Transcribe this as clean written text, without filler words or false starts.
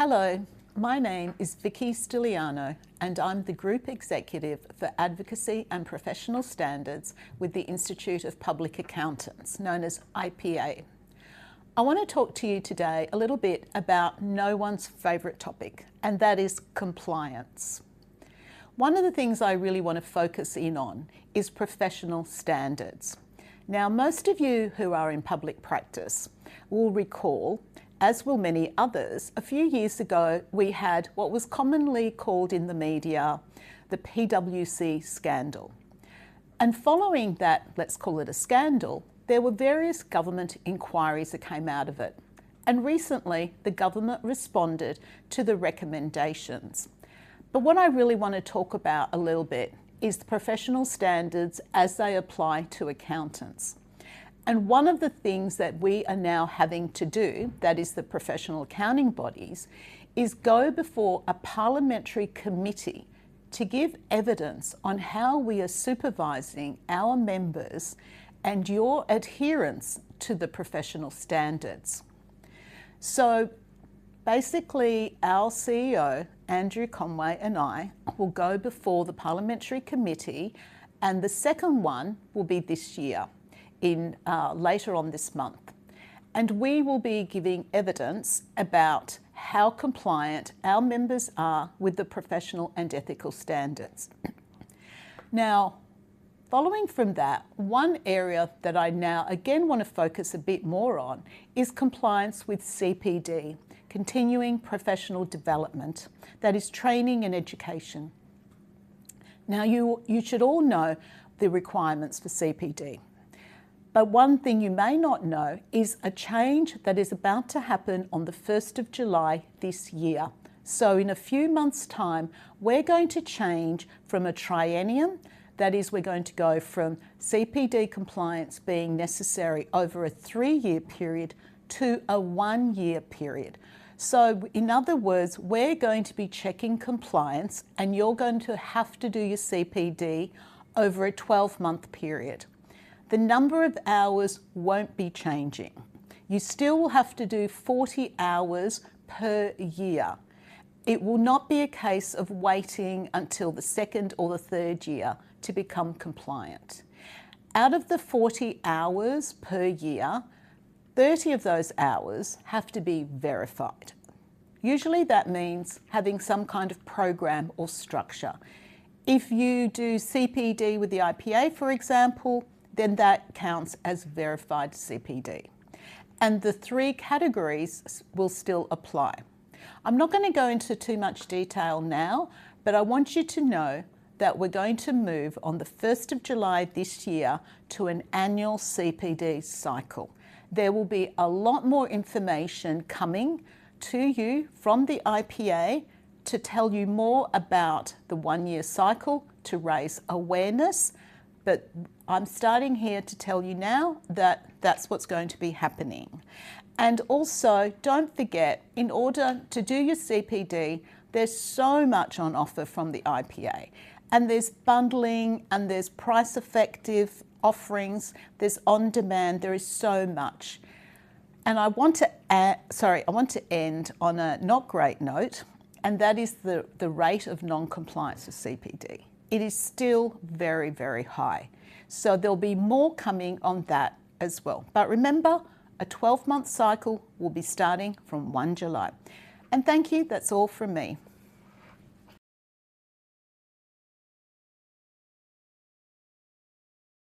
Hello, my name is Vicki Stylianou and I'm the Group Executive for Advocacy and Professional Standards with the Institute of Public Accountants, known as IPA. I want to talk to you today a little bit about no one's favourite topic, and that is compliance. One of the things I really want to focus in on is professional standards. Now, most of you who are in public practice will recall, as will many others, a few years ago we had what was commonly called in the media the PwC scandal. And following that, let's call it a scandal, there were various government inquiries that came out of it. And recently the government responded to the recommendations. But what I really want to talk about a little bit is the professional standards as they apply to accountants. And one of the things that we are now having to do, that is the professional accounting bodies, is go before a parliamentary committee to give evidence on how we are supervising our members and your adherence to the professional standards. So basically our CEO, Andrew Conway, and I will go before the parliamentary committee, and the second one will be this year, later on this month. And we will be giving evidence about how compliant our members are with the professional and ethical standards. Now, following from that, one area that I now again want to focus a bit more on is compliance with CPD, continuing professional development, that is training and education. Now, you should all know the requirements for CPD. But one thing you may not know is a change that is about to happen on the 1st of July this year. So in a few months' time, we're going to change from a triennium, that is, we're going to go from CPD compliance being necessary over a 3-year period to a 1-year period. So in other words, we're going to be checking compliance and you're going to have to do your CPD over a 12-month period. The number of hours won't be changing. You still will have to do 40 hours per year. It will not be a case of waiting until the 2nd or the 3rd year to become compliant. Out of the 40 hours per year, 30 of those hours have to be verified. Usually that means having some kind of program or structure. If you do CPD with the IPA, for example, then that counts as verified CPD. And the 3 categories will still apply. I'm not going to go into too much detail now, but I want you to know that we're going to move on the 1st of July this year to an annual CPD cycle. There will be a lot more information coming to you from the IPA to tell you more about the 1-year cycle, to raise awareness. But I'm starting here to tell you now that that's what's going to be happening. And also, don't forget, in order to do your CPD, there's so much on offer from the IPA. And there's bundling, and there's price-effective offerings, there's on-demand, there is so much. And I want to end on a not great note, and that is the rate of non-compliance with CPD. It is still very, very high. So there'll be more coming on that as well. But remember, a 12-month cycle will be starting from 1 July. And thank you, that's all from me.